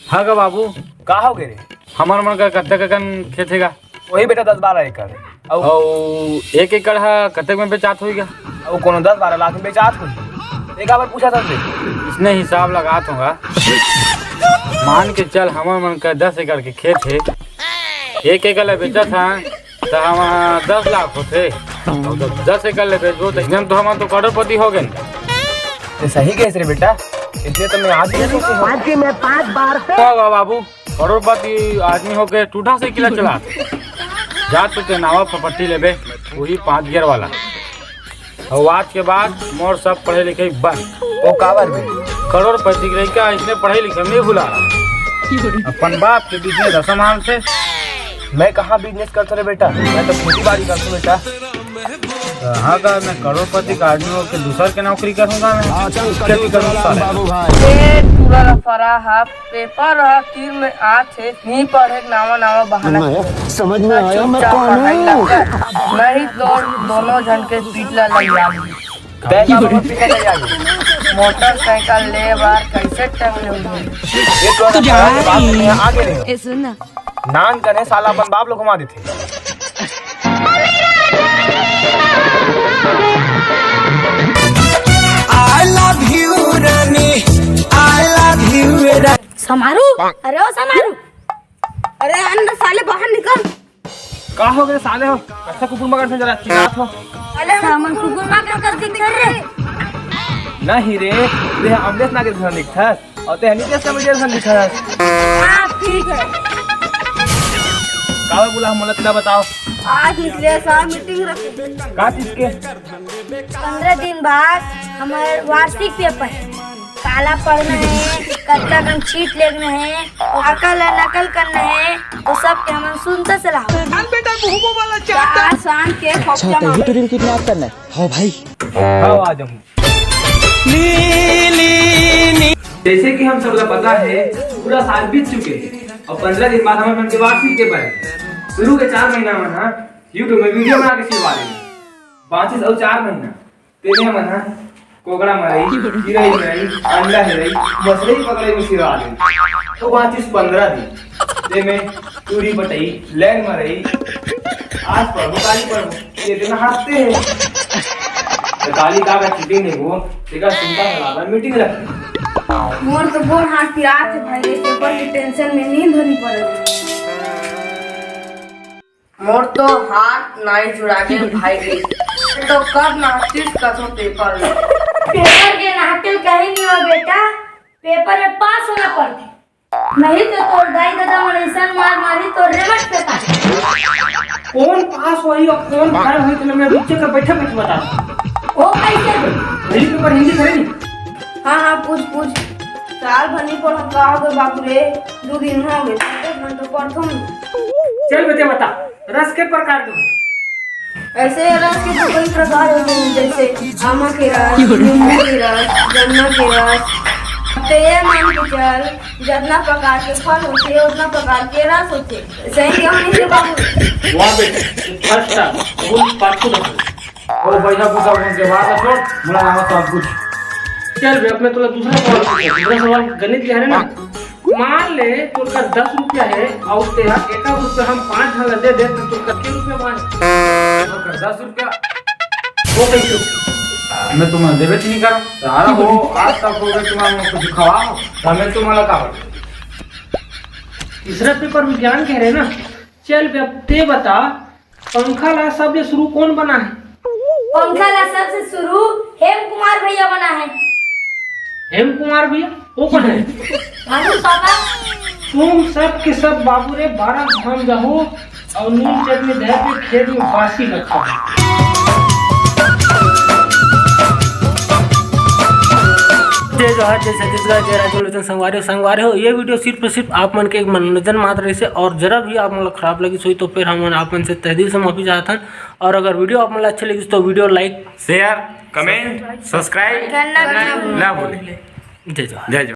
हाँ गा बाबू, का हो गे रे? हमार मन का कत्ते कन खेत हेगा? वही बेटा 10-12 एकड़ और 1 एकड़ हा कत्ते में बेचात होगा? और कोनो 10-12 लाख में बेचात हो। एक बार पूछा था बे, इसने हिसाब लगात होगा। मान के चल हमार मन का 10 एकड़ के खेत है, 1 एकड़ ले बेचा था तो हम 10 लाख होते। और जब 10 एकड़ ले बेचबो तो एकदम तो हम तो करोड़पति हो गए। तो सही कह रे बेटा, इसलिए तो मैं आज ही सोची मैं 5 बार से होगा बाबू, करोड़पति आदमी हो के टूटा से किला चला जा तो नावा प्रॉपर्टी लेबे, वही 5 गियर वाला। और आज के बाद मोर सब पढ़े लिखे बंद। वो काबर बे? करोड़पति के लड़का इसने पढ़े लिखे नहीं भुला रहा। अपन बाप के बिजनेस असमान से। मैं कहाँ बिजनेस करता रे बेटा, मैं तो खेती बाड़ी करता हूँ बेटा। हाँ का मैं करोड़पति का आदमी हो के दूसर के नौकरी करूँगा मैं। खेती करूँगा पूरा फरा हा पेपर हा तीर में आथे नहीं पढ़े नावा बहाना समझ में आया मैं कौन हूँ। नहीं तो दोनों जन के पीटला लग मोटरसाइकिल ले बार कैसे टाइम आगे नहीं नान कने साला अपन बाप लोग घुमा देते। I love you Rani, I love you रानी। समारू, अरे ओ समारू, अरे अंदर साले बाहर निकल। का हो गए साले हो? ऐसा कुकुर मगर से जरा चिल्लात हो। अरे सामान कुकुर मगर कर दिख रे। नहीं रे, ये अमलेस ना के घर दिखता और ते हनी के समझ घर दिखता। हां ठीक है। कावे बोला हम ना बताओ। आज निकले साहब मीटिंग रखे। का चीज के? 15 दिन बाद हमारे वार्षिक पेपर है। काला पढ़ना है, कच्चा कन चीट लेना है, अकल नकल करना है, तो सब के हम सुनते चला। बेटा घूमो वाला चाहता। शाम के अच्छा तो तुरंत किडनैप करना है। हाँ भाई। हाँ आ जाऊँ। जैसे कि हम सब लोग पता है पूरा साल बीत चुके हैं और 15 दिन बाद हमें मनके वार्षिक पेपर है। शुरू के 4 महीना में ना यूट्यूब में वीडियो बना के सिलवा रहे हैं। 5 और 4 महीना तेरे में ना कोगड़ा मरई, चिरई मरई, अंडा हेरई, मछली पकड़ई में सिलवा रहे। तो 15 दिन ते में चूरी बटई, लैंग मरई, आज प्रभु काली प्रभु ये दिन हंसते हैं। तो काली का चीटिंग नहीं वो तेरा चिंता बराबर मीटिंग रखते। मोर तो बोल हाथ पिरात है भाई, पेपर की टेंशन में नींद धरी पड़ रही। मोर तो हाथ नहीं जुड़ा के भाई गई तो कब नाचिस कथो पेपर में पेपर के नाटक कहीं नहीं हो बेटा, पेपर में पास होना पड़ता, नहीं तो तोर दाई दादा मनीषन मार मारी तो रेमट पे पास। कौन पास हुई और कौन फेल हुई तो मैं बच्चे का बैठे बैठे बता वो कैसे दे? वही पेपर हिंदी करेंगे। हाँ पूछ साल भनी पर हम कहा गए बाबू रे 2 दिन हो गए 1 घंटा पढ़ता हूँ। चल बेटे बता रस के प्रकार के ऐसे रस के तो कई प्रकार होते हैं, जैसे आमा के रस, नींबू के रस, गन्ना के रस। तो ये मान के चल जितना प्रकार के फल होते हैं उतना प्रकार के रस होते हैं। सही क्यों नहीं है बाबू? वाह बेटे फर्स्ट टाइम फुल पार्ट और बैठा पूछा उनके बाद छोड़ मुला नाम तो कुछ। चल बे अपने तो दूसरा सवाल गणित के है ना। मान ले तुरका 10 रुपया है और तेरा 1 रुपया हम 5 ढाला दे दे तो तुरका कितने रुपया मान? तुरका 10 रुपया वो कैसे मैं तुम्हें देवे नहीं कर सारा हो आज तक हो गए तुम्हारा कुछ खवाओ हमें तुम्हारा का तीसरा पेपर विज्ञान कह रहे ना। चल बे ते बता पंखा ला सबसे शुरू कौन बना है? पंखा ला सबसे शुरू हेम कुमार भैया बना है। हेम कुमार भैया वो कौन है? भानु पापा। तुम सब के सब बाबू रे 12 घाम जाओ और नीम चटनी दे के खेत में बासी रखा है। संगवारे हो ये वीडियो सिर्फ आप मन के एक मनोरंजन मात्र से और जरा भी आप मतलब खराब लगी सोई तो फिर हम आप मन से तहे दिल से माफी चाहता हूँ। और अगर वीडियो आप मतलब अच्छी लगी तो video like share comment subscribe ना भूलें। जय जवाहर।